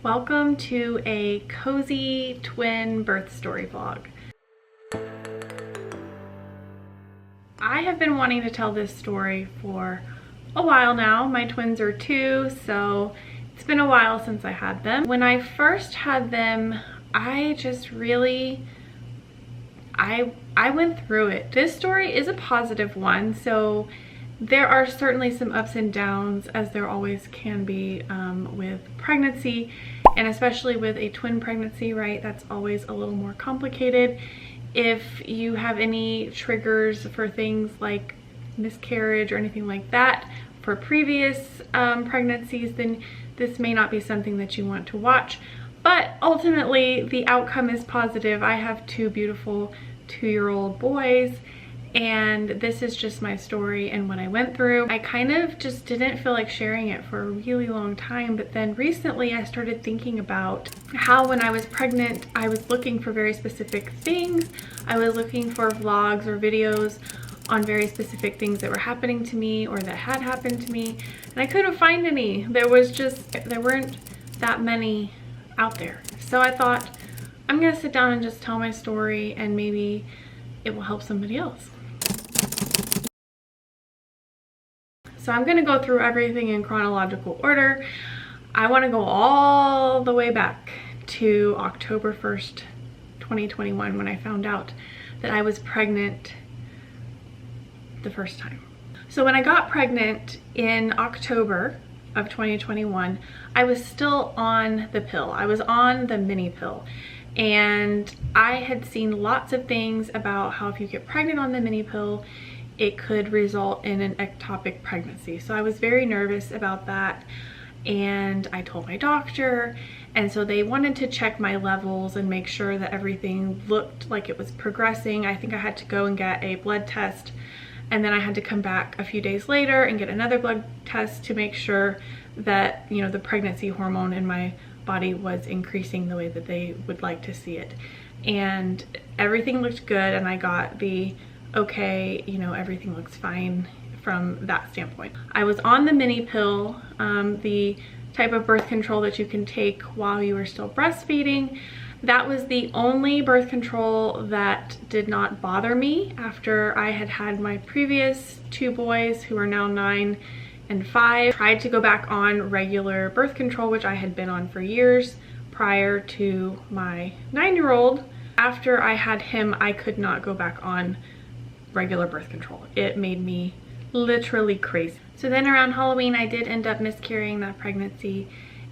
Welcome to a cozy twin birth story vlog. I have been wanting to tell this story for a while now. My twins are 2, so it's been a while since I had them. When I first had them, I just really, I went through it. This story is a positive one, so there are certainly some ups and downs, as there always can be with pregnancy, and especially with a twin pregnancy, right? That's always a little more complicated. If you have any triggers for things like miscarriage or anything like that for previous pregnancies, then this may not be something that you want to watch. But ultimately, the outcome is positive. I have 2 beautiful 2-year-old boys, and this is just my story and what I went through. I kind of just didn't feel like sharing it for a really long time, but then recently I started thinking about how when I was pregnant, I was looking for very specific things. I was looking for vlogs or videos on very specific things that were happening to me or that had happened to me, and I couldn't find any. There weren't that many out there. So I thought, I'm gonna sit down and just tell my story, and maybe it will help somebody else. So I'm gonna go through everything in chronological order. I wanna go all the way back to October 1st, 2021, when I found out that I was pregnant the first time. So when I got pregnant in October of 2021, I was still on the pill. I was on the mini pill. And I had seen lots of things about how if you get pregnant on the mini pill, it could result in an ectopic pregnancy. So I was very nervous about that, and I told my doctor, and so they wanted to check my levels and make sure that everything looked like it was progressing. I think I had to go and get a blood test, and then I had to come back a few days later and get another blood test to make sure that, you know, the pregnancy hormone in my body was increasing the way that they would like to see it. And everything looked good, and I got the okay, you know, everything looks fine from that standpoint. I was on the mini pill, the type of birth control that you can take while you are still breastfeeding. That was the only birth control that did not bother me after I had had my previous 2 boys, who are now 9 and 5. I tried to go back on regular birth control, which I had been on for years prior to my 9-year-old. After I had him, I could not go back on regular birth control. It made me literally crazy. So then around Halloween, I did end up miscarrying that pregnancy,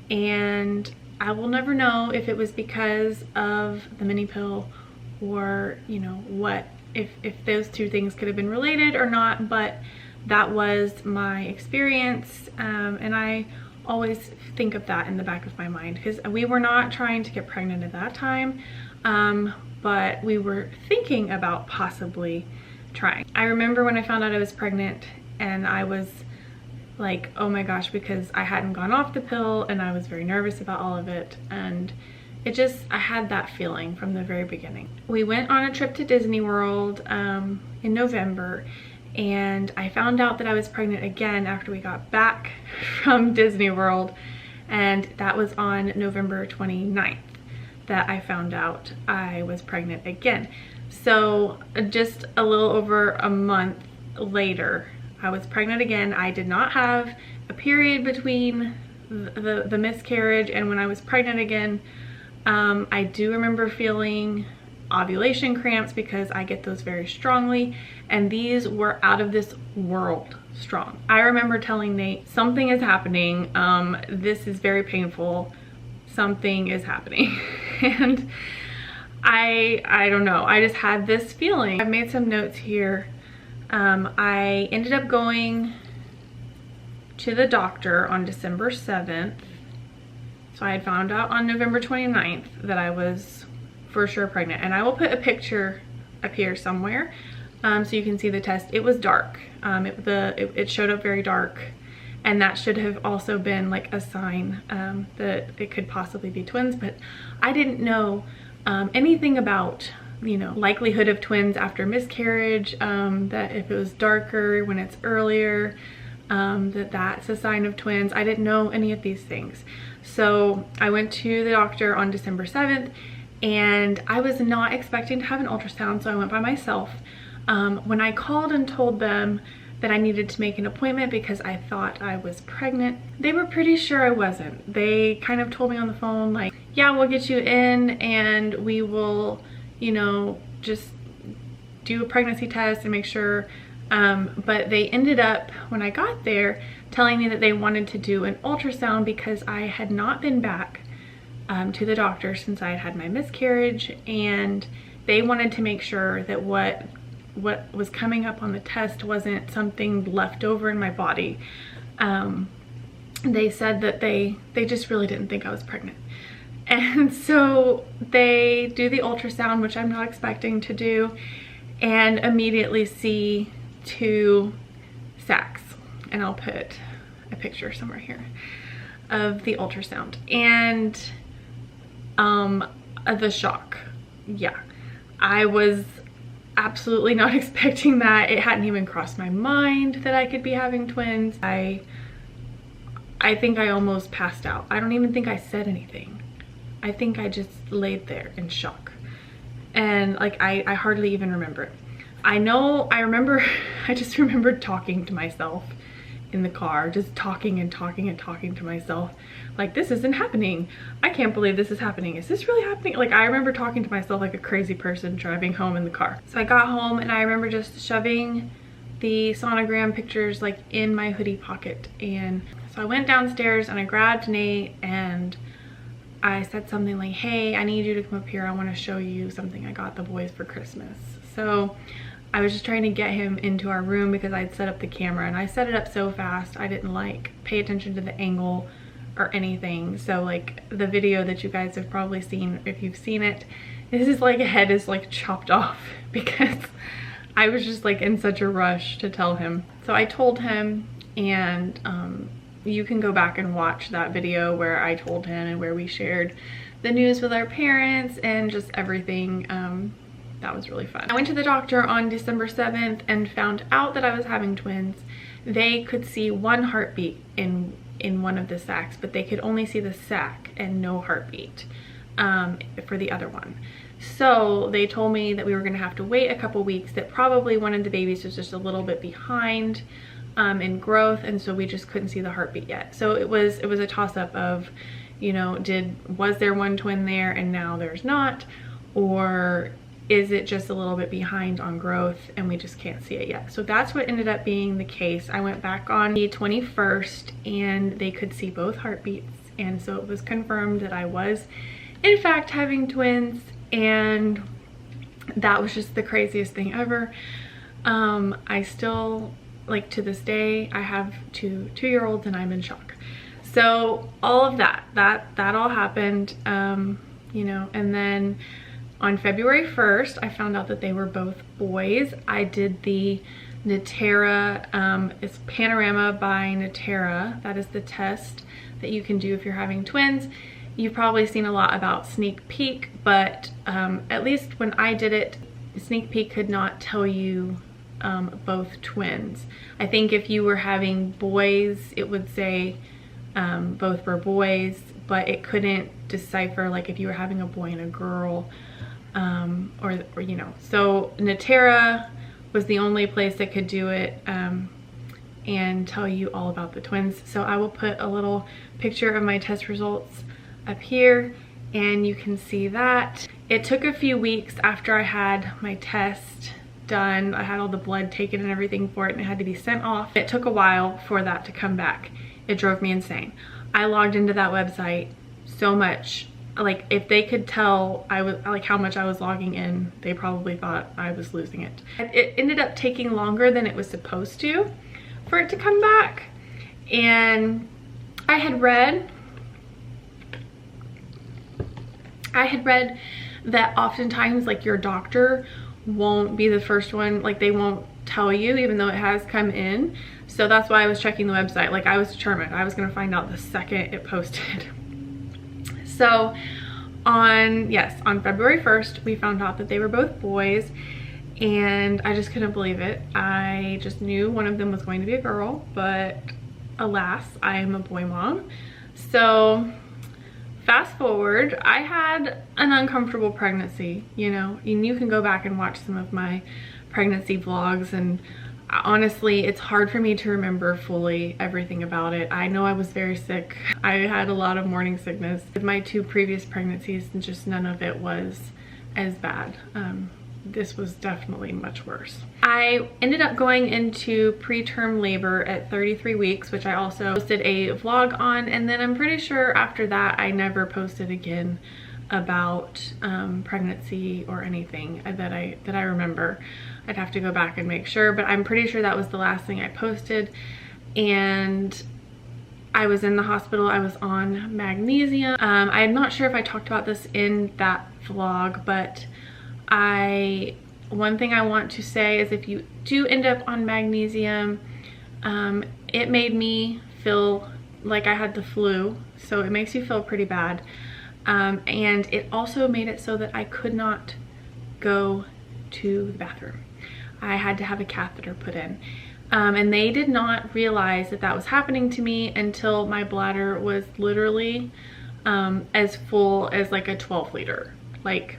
and I will never know if it was because of the mini pill or, you know, what, if those 2 things could have been related or not, but that was my experience, and I always think of that in the back of my mind, because we were not trying to get pregnant at that time, but we were thinking about possibly trying. I remember when I found out I was pregnant, and I was like, oh my gosh, because I hadn't gone off the pill, and I was very nervous about all of it, and I had that feeling from the very beginning. We went on a trip to Disney World in November, and I found out that I was pregnant again after we got back from Disney World, and that was on November 29th that I found out I was pregnant again. So just a little over a month later, I was pregnant again. I did not have a period between the miscarriage and when I was pregnant again. I do remember feeling ovulation cramps, because I get those very strongly, and these were out of this world strong. I remember telling Nate, something is happening, this is very painful, something is happening. And I don't know, I just had this feeling. I've made some notes here. I ended up going to the doctor on December 7th. So I had found out on November 29th that I was for sure pregnant, and I will put a picture up here somewhere so you can see the test. It was dark. It showed up very dark, and that should have also been like a sign that it could possibly be twins, but I didn't know anything about, you know, likelihood of twins after miscarriage, that if it was darker when it's earlier, that's a sign of twins. I didn't know any of these things. So I went to the doctor on December 7th, and I was not expecting to have an ultrasound, so I went by myself. When I called and told them that I needed to make an appointment because I thought I was pregnant, they were pretty sure I wasn't. They kind of told me on the phone like, yeah, we'll get you in and we will, you know, just do a pregnancy test and make sure. But they ended up, when I got there, telling me that they wanted to do an ultrasound because I had not been back to the doctor since I had had my miscarriage, and they wanted to make sure that what was coming up on the test wasn't something left over in my body. They said that they just really didn't think I was pregnant. And so they do the ultrasound, which I'm not expecting to do, and immediately see 2 sacs. And I'll put a picture somewhere here of the ultrasound. And the shock. Yeah, I was absolutely not expecting that. It hadn't even crossed my mind that I could be having twins. I think I almost passed out. I don't even think I said anything. I think I just laid there in shock. And like, I hardly even remember it. I just remembered talking to myself in the car, just talking and talking and talking to myself. Like, this isn't happening. I can't believe this is happening. Is this really happening? Like, I remember talking to myself like a crazy person driving home in the car. So I got home and I remember just shoving the sonogram pictures like in my hoodie pocket. And so I went downstairs and I grabbed Nate and I said something like, hey, I need you to come up here. I want to show you something I got the boys for Christmas. So I was just trying to get him into our room because I'd set up the camera, and I set it up so fast I didn't like pay attention to the angle or anything. So like the video that you guys have probably seen, if you've seen it, this is like a head is like chopped off because I was just like in such a rush to tell him. So I told him, and you can go back and watch that video where I told him and where we shared the news with our parents and just everything. That was really fun. I went to the doctor on December 7th and found out that I was having twins. They could see 1 heartbeat in one of the sacs, but they could only see the sac and no heartbeat for the other one. So they told me that we were gonna have to wait a couple weeks, that probably one of the babies was just a little bit behind in growth, and so we just couldn't see the heartbeat yet. So it was a toss-up of, you know, was there 1 twin there and now there's not, or is it just a little bit behind on growth and we just can't see it yet? So that's what ended up being the case. I went back on the 21st and they could see both heartbeats, and so it was confirmed that I was in fact having twins, and that was just the craziest thing ever. I still, like, to this day, I have 2 two-year-olds and I'm in shock. So all of that all happened, you know, and then on February 1st, I found out that they were both boys. I did the Natera, it's Panorama by Natera. That is the test that you can do if you're having twins. You've probably seen a lot about Sneak Peek, but at least when I did it, Sneak Peek could not tell you both twins. I think if you were having boys, it would say both were boys, but it couldn't decipher like if you were having a boy and a girl. Or you know, so Natera was the only place that could do it and tell you all about the twins. So I will put a little picture of my test results up here and you can see that. It took a few weeks after I had my test done. I had all the blood taken and everything for it, and it had to be sent off. It took a while for that to come back. It drove me insane. I logged into that website so much. Like, if they could tell I was like how much I was logging in, they probably thought I was losing it. It ended up taking longer than it was supposed to for it to come back. And I had read that oftentimes like your doctor won't be the first one, like they won't tell you even though it has come in. So that's why I was checking the website. Like, I was determined I was gonna find out the second it posted. So on February 1st, we found out that they were both boys, and I just couldn't believe it. I just knew one of them was going to be a girl, but alas, I am a boy mom. So fast forward, I had an uncomfortable pregnancy, you know, and you can go back and watch some of my pregnancy vlogs, and honestly, it's hard for me to remember fully everything about it. I know I was very sick. I had a lot of morning sickness. With my 2 previous pregnancies, and just none of it was as bad. This was definitely much worse. I ended up going into preterm labor at 33 weeks, which I also posted a vlog on, and then I'm pretty sure after that I never posted again about pregnancy or anything that I remember. I'd have to go back and make sure, but I'm pretty sure that was the last thing I posted. And I was in the hospital. I was on magnesium. I'm not sure if I talked about this in that vlog, but one thing I want to say is if you do end up on magnesium, it made me feel like I had the flu, so it makes you feel pretty bad. And it also made it so that I could not go to the bathroom. I had to have a catheter put in. And they did not realize that that was happening to me until my bladder was literally as full as like a 12 liter. Like,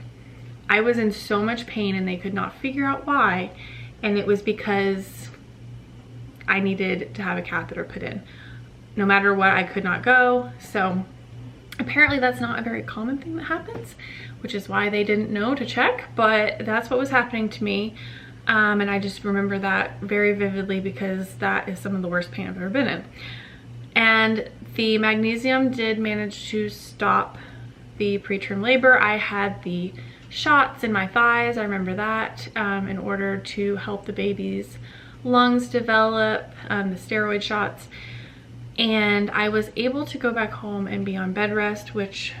I was in so much pain and they could not figure out why. And it was because I needed to have a catheter put in. No matter what, I could not go. So apparently that's not a very common thing that happens, which is why they didn't know to check, but that's what was happening to me. And I just remember that very vividly because that is some of the worst pain I've ever been in. And the magnesium did manage to stop the preterm labor. I had the shots in my thighs, I remember that, in order to help the baby's lungs develop, the steroid shots. And I was able to go back home and be on bed rest, which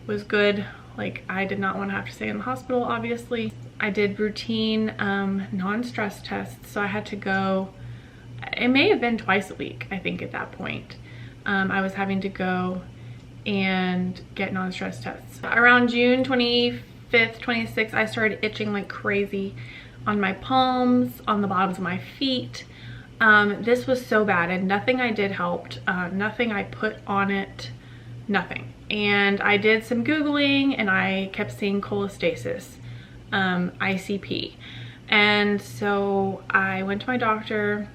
was good. Like, I did not want to have to stay in the hospital, obviously. I did routine non-stress tests, so I had to go, it may have been twice a week, I think, at that point. I was having to go and get non-stress tests. Around June 25th, 26th, I started itching like crazy on my palms, on the bottoms of my feet. This was so bad, and nothing I did helped. Nothing I put on it, nothing. And I did some Googling and I kept seeing cholestasis ICP. And so I went to my doctor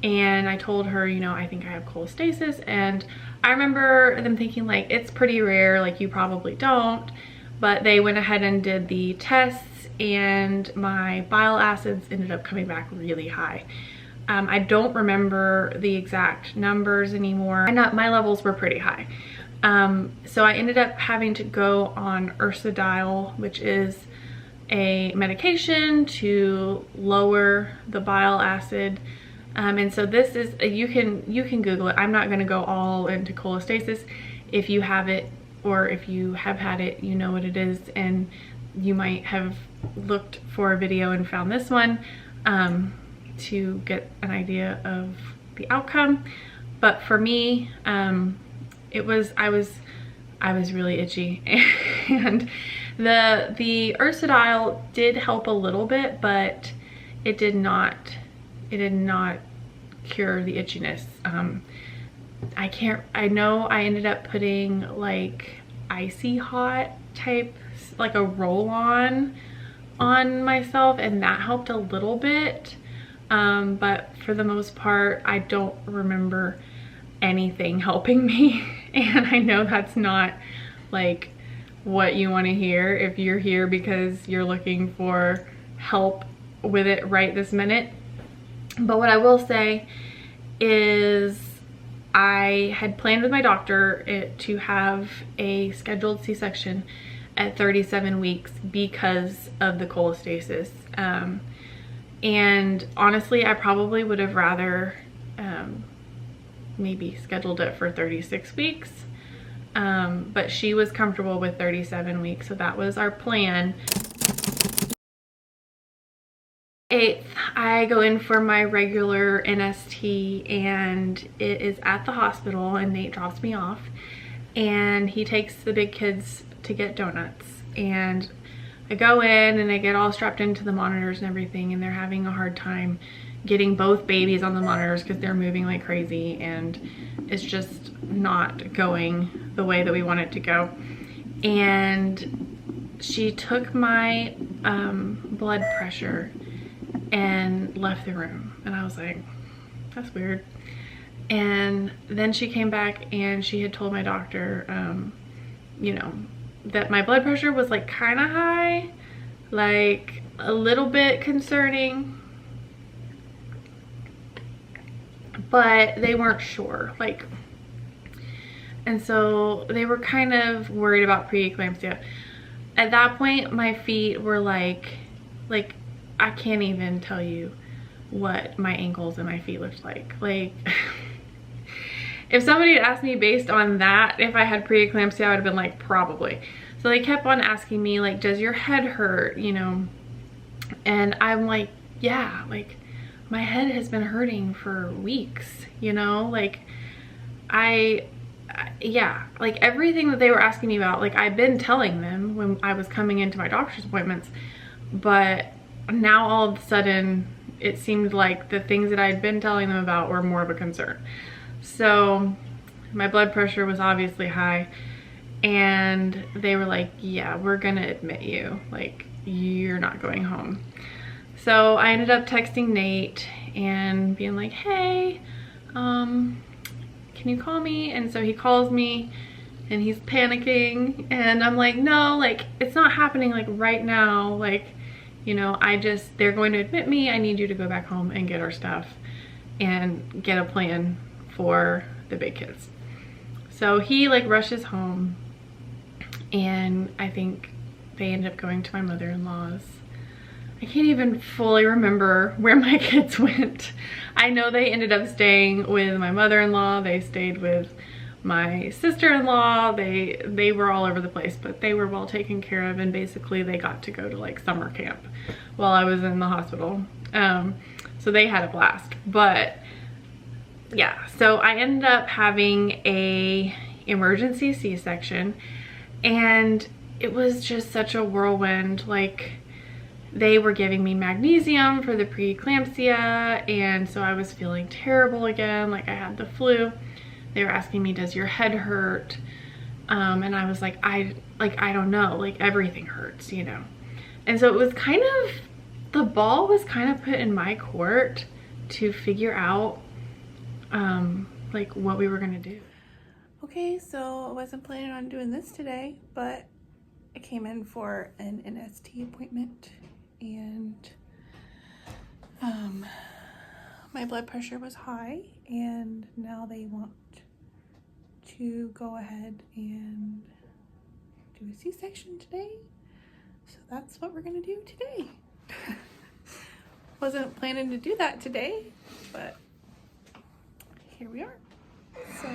and I told her, you know, I think I have cholestasis. And I remember them thinking like, it's pretty rare, like you probably don't. But they went ahead and did the tests and my bile acids ended up coming back really high. I don't remember the exact numbers anymore. My levels were pretty high. So I ended up having to go on ursodiol, which is a medication to lower the bile acid. And so this is, you can Google it. I'm not gonna go all into cholestasis. If you have it, or if you have had it, you know what it is, and you might have looked for a video and found this one to get an idea of the outcome. But for me, I was really itchy, and the ursodiol did help a little bit, but it did not cure the itchiness. I know I ended up putting like icy hot type, like a roll-on myself, and that helped a little bit. But for the most part, I don't remember anything helping me. And I know that's not like what you want to hear if you're here because you're looking for help with it right this minute. But what I will say is I had planned with my doctor to have a scheduled C-section at 37 weeks because of the cholestasis. And honestly, I probably would have rather maybe scheduled it for 36 weeks. But she was comfortable with 37 weeks, so that was our plan. 8th, I go in for my regular NST, and it is at the hospital, and Nate drops me off and he takes the big kids to get donuts, and I go in and I get all strapped into the monitors and everything, and they're having a hard time getting both babies on the monitors because they're moving like crazy and it's just not going the way that we want it to go. and she took my blood pressure and left the room. And I was like, that's weird. And then she came back and she had told my doctor, you know, that my blood pressure was like kind of high, like a little bit concerning, but they weren't sure, like, and so they were kind of worried about preeclampsia. At that point, my feet were like I can't even tell you what my ankles and my feet looked like. Like, if somebody had asked me based on that, if I had preeclampsia, I would have been like, probably. So they kept on asking me, like, does your head hurt, you know? And I'm like, yeah, like, my head has been hurting for weeks, you know? Like, yeah, like everything that they were asking me about, like, I've been telling them when I was coming into my doctor's appointments, but now all of a sudden it seemed like the things that I'd been telling them about were more of a concern. So my blood pressure was obviously high, and they were like, yeah, we're gonna admit you, like, you're not going home. So I ended up texting Nate and being like, hey, can you call me? And so he calls me and he's panicking, and I'm like, no, like, it's not happening like right now, like, you know, they're going to admit me. I need you to go back home and get our stuff and get a plan for the big kids. So he like rushes home, and I think they ended up going to my mother-in-law's. I can't even fully remember where my kids went. I know they ended up staying with my mother-in-law. They stayed with my sister-in-law. They were all over the place, but they were well taken care of, and basically they got to go to like summer camp while I was in the hospital. So they had a blast. But yeah, so I ended up having a emergency C-section, and it was just such a whirlwind. Like, they were giving me magnesium for the preeclampsia, and so I was feeling terrible again, like I had the flu. They were asking me, does your head hurt? And I was like, I don't know, like everything hurts, you know? And so it was kind of, the ball was kind of put in my court to figure out like what we were gonna do. Okay, so I wasn't planning on doing this today, but I came in for an NST appointment, and my blood pressure was high, and now they want to go ahead and do a C-section today. So that's what we're gonna do today. Wasn't planning to do that today, but here we are. So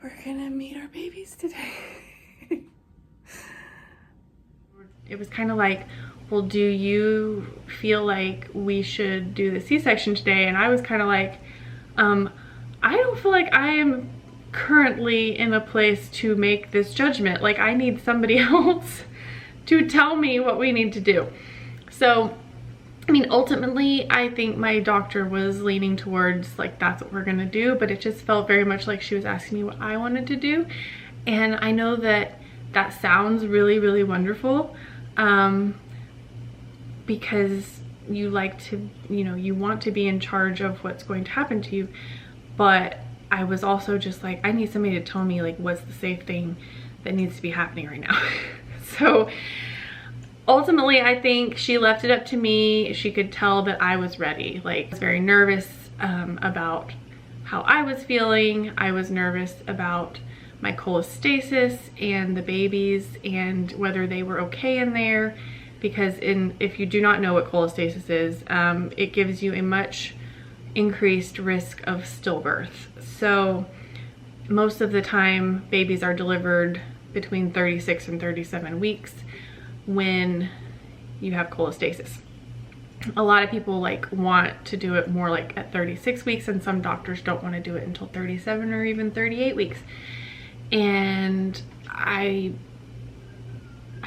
we're gonna meet our babies today. It was kind of like, well, do you feel like we should do the C-section today? And I was kind of like, I don't feel like I am currently in a place to make this judgment. Like, I need somebody else to tell me what we need to do. So, I mean, ultimately, I think my doctor was leaning towards, like, that's what we're gonna do, but it just felt very much like she was asking me what I wanted to do. And I know that that sounds really, really wonderful, because you like to, you know, you want to be in charge of what's going to happen to you. But I was also just like, I need somebody to tell me, like, what's the safe thing that needs to be happening right now. So ultimately, I think she left it up to me. She could tell that I was ready. Like, I was very nervous about how I was feeling. I was nervous about my cholestasis and the babies and whether they were okay in there, because if you do not know what cholestasis is, it gives you a much increased risk of stillbirth. So most of the time babies are delivered between 36 and 37 weeks when you have cholestasis. A lot of people like want to do it more like at 36 weeks, and some doctors don't want to do it until 37 or even 38 weeks. And I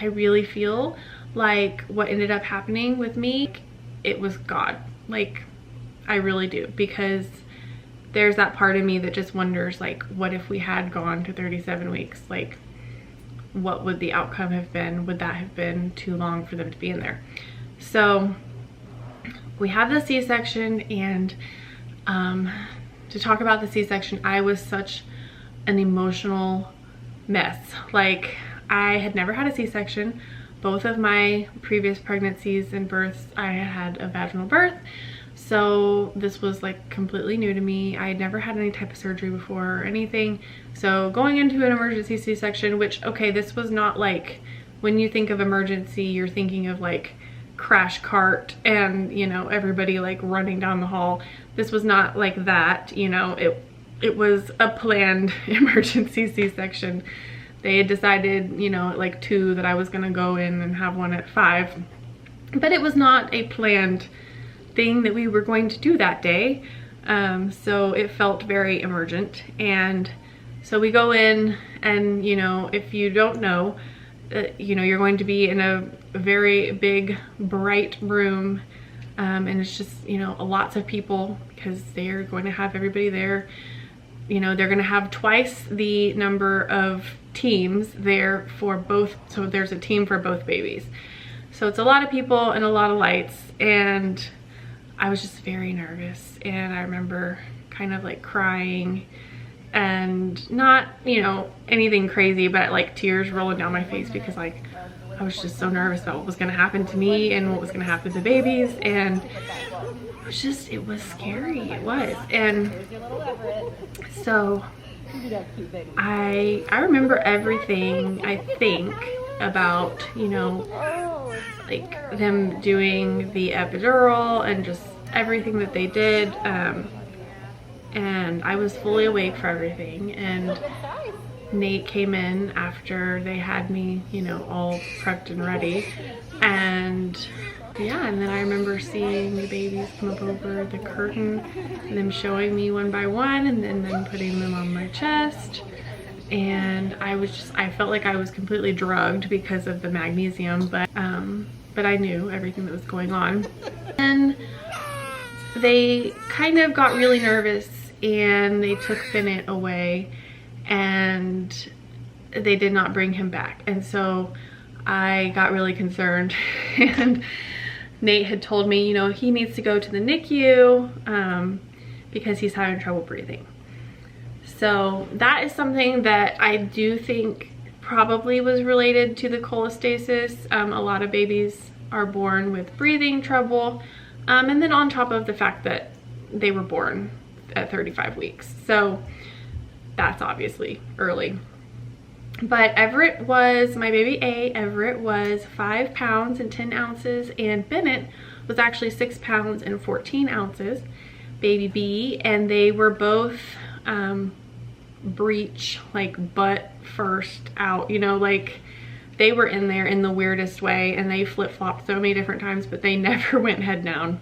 really feel like what ended up happening with me, it was God. Like, I really do, because there's that part of me that just wonders, like, what if we had gone to 37 weeks? Like, what would the outcome have been? Would that have been too long for them to be in there? So we have the C-section, and to talk about the C-section, I was such an emotional mess. Like, I had never had a C-section. Both of my previous pregnancies and births, I had a vaginal birth. So this was like completely new to me. I had never had any type of surgery before or anything. So going into an emergency C-section, which, okay, this was not like, when you think of emergency, you're thinking of like crash cart and, you know, everybody like running down the hall. This was not like that, you know. It was a planned emergency C-section. They had decided, you know, at like 2 that I was gonna go in and have one at 5. But it was not a planned thing that we were going to do that day. So it felt very emergent. And so we go in, and, you know, if you don't know, you know, you're going to be in a very big, bright room. And it's just, you know, lots of people, because they're going to have everybody there. You know, they're going to have twice the number of teams there for both. So there's a team for both babies. So it's a lot of people and a lot of lights. And I was just very nervous. And I remember kind of like crying, and not, you know, anything crazy, but like tears rolling down my face, because like I was just so nervous about what was going to happen to me and what was going to happen to the babies. And it was scary. It was. And so I remember everything, I think, about, you know, like them doing the epidural and just everything that they did. And I was fully awake for everything. And Nate came in after they had me, you know, all prepped and ready. And yeah, and then I remember seeing the babies come up over the curtain and them showing me one by one, and then them putting them on my chest. And I felt like I was completely drugged because of the magnesium, but I knew everything that was going on. And they kind of got really nervous, and they took Bennett away, and they did not bring him back. And so I got really concerned. And Nate had told me, you know, he needs to go to the NICU because he's having trouble breathing. So that is something that I do think probably was related to the cholestasis. A lot of babies are born with breathing trouble. And then on top of the fact that they were born at 35 weeks. So that's obviously early. But Everett was, my baby A, Everett was 5 pounds and 10 ounces, and Bennett was actually 6 pounds and 14 ounces, baby B, and they were both breech, like butt first out, you know, like they were in there in the weirdest way, and they flip-flopped so many different times, but they never went head down.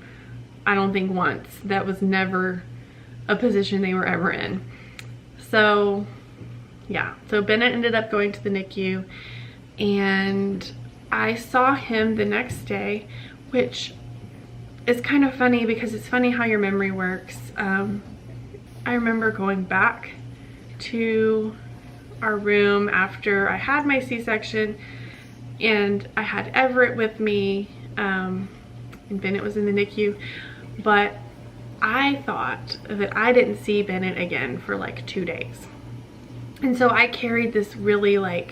I don't think once. That was never a position they were ever in. So yeah, so Bennett ended up going to the NICU, and I saw him the next day, which is kind of funny because it's funny how your memory works. I remember going back to our room after I had my C-section, and I had Everett with me, and Bennett was in the NICU, but I thought that I didn't see Bennett again for like 2 days. And so I carried this really I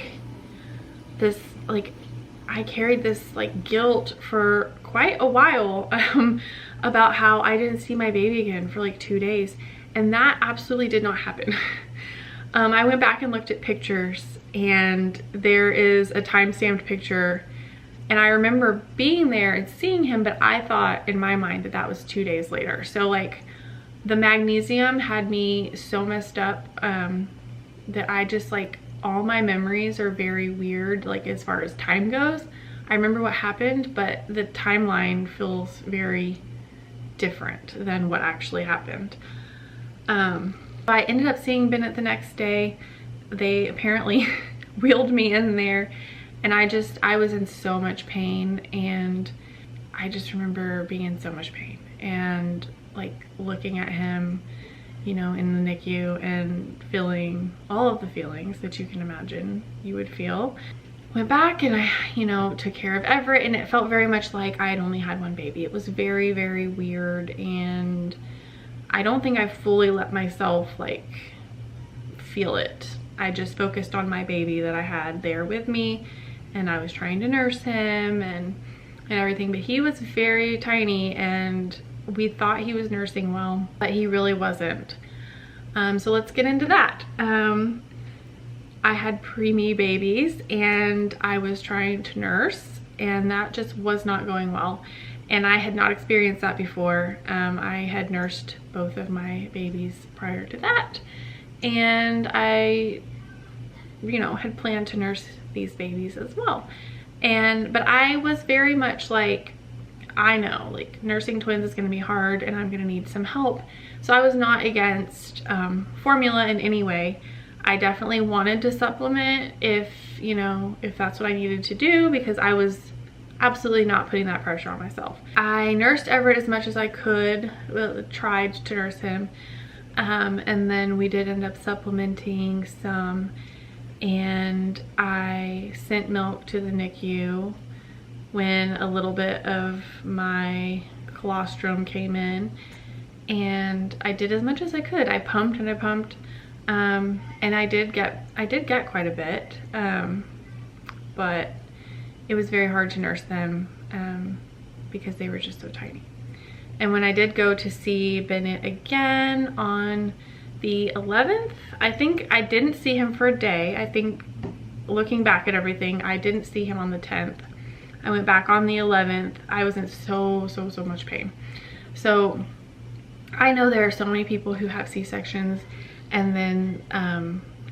carried this like guilt for quite a while about how I didn't see my baby again for like 2 days. And that absolutely did not happen. I went back and looked at pictures, and there is a time-stamped picture, and I remember being there and seeing him, but I thought in my mind that that was 2 days later. So like the magnesium had me so messed up that I just like, all my memories are very weird, like as far as time goes. I remember what happened, but the timeline feels very different than what actually happened. I ended up seeing Bennett the next day. They apparently wheeled me in there, and I was in so much pain, and I just remember being in so much pain and like looking at him you know, in the NICU and feeling all of the feelings that you can imagine you would feel. Went back and I, you know, took care of Everett, and it felt very much like I had only had one baby. It was very, very weird, and I don't think I fully let myself like feel it. I just focused on my baby that I had there with me, and I was trying to nurse him and everything, but he was very tiny and we thought he was nursing well, but he really wasn't. So let's get into that. I had preemie babies and I was trying to nurse, and that just was not going well. And I had not experienced that before. I had nursed both of my babies prior to that, and I, you know, had planned to nurse these babies as well. But I was very much like, I know, like, nursing twins is gonna be hard and I'm gonna need some help. So I was not against formula in any way. I definitely wanted to supplement if, you know, if that's what I needed to do, because I was absolutely not putting that pressure on myself. I nursed Everett as much as I could, well, tried to nurse him. And then we did end up supplementing some, and I sent milk to the NICU when a little bit of my colostrum came in, and I did as much as I could. I pumped and I pumped, and I did get quite a bit, but it was very hard to nurse them because they were just so tiny. And when I did go to see Bennett again on the 11th, I think I didn't see him for a day. I think, looking back at everything, I didn't see him on the 10th. I went back on the 11th. I was in so much pain. So I know there are so many people who have C-sections and then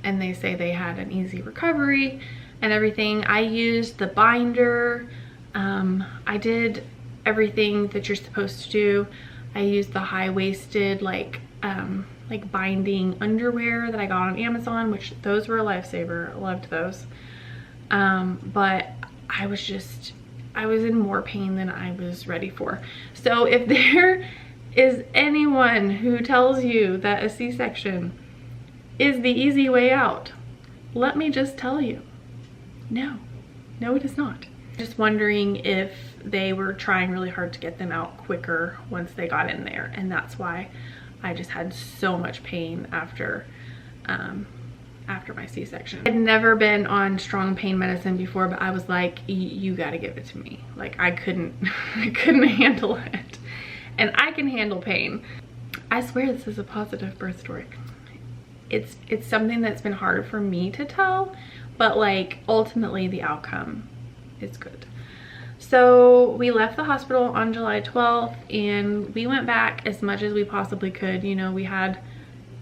and they say they had an easy recovery and everything. I used the binder. I did everything that you're supposed to do. I used the high-waisted like binding underwear that I got on Amazon, which those were a lifesaver. I loved those. But I was in more pain than I was ready for. So if there is anyone who tells you that a C-section is the easy way out, let me just tell you, no, it is not. Just wondering if they were trying really hard to get them out quicker once they got in there, and that's why I just had so much pain after my C-section. I'd never been on strong pain medicine before, but I was like, you gotta give it to me. Like, I couldn't handle it, and I can handle pain. I swear this is a positive birth story. It's something that's been hard for me to tell, but like ultimately the outcome is good. So we left the hospital on July 12th and we went back as much as we possibly could. You know, we had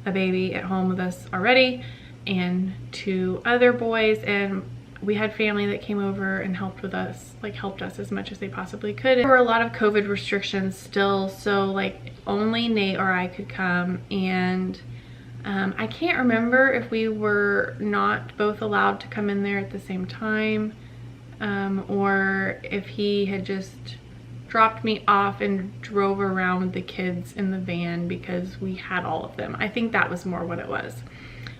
a baby at home with us already and 2 other boys, and we had family that came over and helped us as much as they possibly could. There were a lot of COVID restrictions still, so like only Nate or I could come, and I can't remember if we were not both allowed to come in there at the same time, or if he had just dropped me off and drove around with the kids in the van because we had all of them. I think that was more what it was.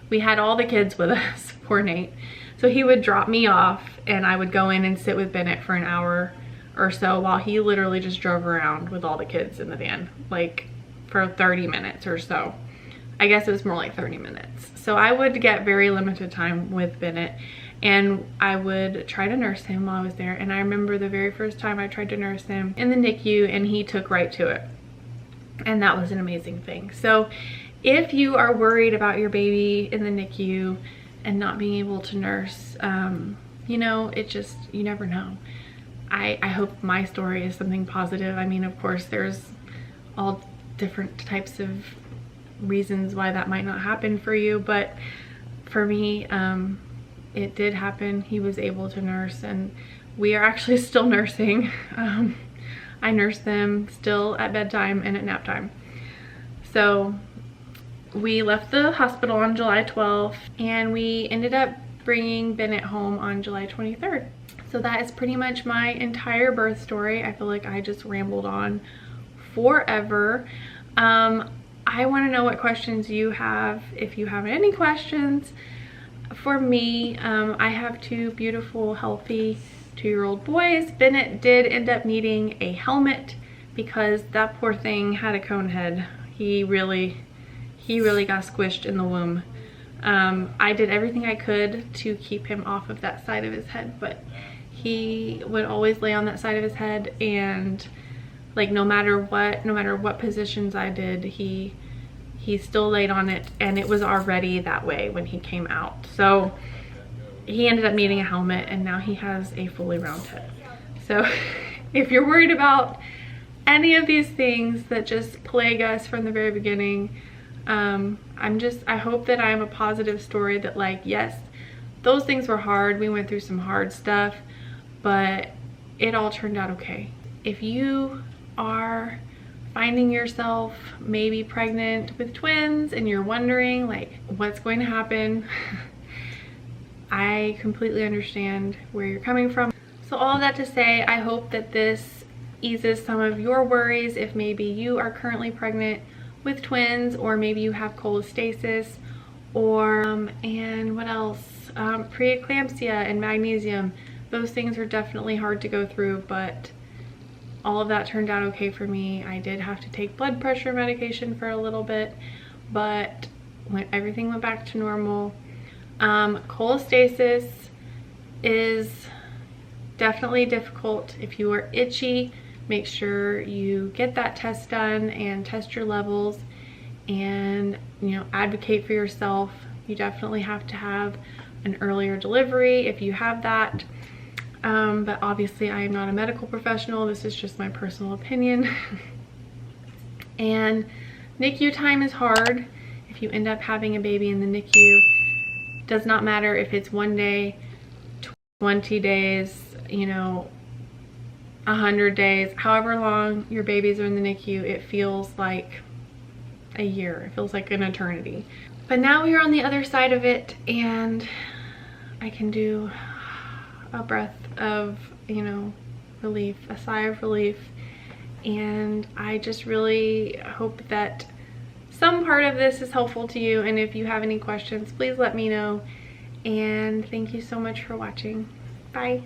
We had all the kids with us, poor Nate. So he would drop me off and I would go in and sit with Bennett for an hour or so while he literally just drove around with all the kids in the van, like for 30 minutes or so. I guess it was more like 30 minutes. So I would get very limited time with Bennett, and I would try to nurse him while I was there. And I remember the very first time I tried to nurse him in the NICU, and he took right to it. And that was an amazing thing. So if you are worried about your baby in the NICU and not being able to nurse, you know, you never know. I hope my story is something positive. I mean, of course, there's all different types of reasons why that might not happen for you, but for me, it did happen. He was able to nurse, and we are actually still nursing. I nurse them still at bedtime and at nap time. So we left the hospital on July 12th and we ended up bringing Bennett home on July 23rd. So that is pretty much my entire birth story. I feel like I just rambled on forever. I want to know what questions you have. If you have any questions for me, I have two beautiful, healthy 2-year-old boys. Bennett did end up needing a helmet because that poor thing had a cone head. He really got squished in the womb. I did everything I could to keep him off of that side of his head, but he would always lay on that side of his head, and like no matter what positions I did, he still laid on it, and it was already that way when he came out. So he ended up needing a helmet, and now he has a fully round head. So if you're worried about any of these things that just plague us from the very beginning, I hope that I'm a positive story that, like, yes, those things were hard. We went through some hard stuff, but it all turned out okay. If you are finding yourself maybe pregnant with twins and you're wondering like what's going to happen, I completely understand where you're coming from. So all of that to say, I hope that this eases some of your worries if maybe you are currently pregnant with twins, or maybe you have cholestasis, or and what else, preeclampsia and magnesium. Those things are definitely hard to go through, but all of that turned out okay for me. I did have to take blood pressure medication for a little bit, but when everything went back to normal. Cholestasis is definitely difficult. If you are itchy, make sure you get that test done and test your levels, and advocate for yourself. You definitely have to have an earlier delivery if you have that. But obviously I am not a medical professional. This is just my personal opinion. And NICU time is hard. If you end up having a baby in the NICU, does not matter if it's 1 day, 20 days, 100 days, however long your babies are in the NICU, it feels like a year. It feels like an eternity. But now we are on the other side of it, and I can do a breath of, relief, a sigh of relief. And I just really hope that some part of this is helpful to you. And if you have any questions, please let me know. And thank you so much for watching. Bye.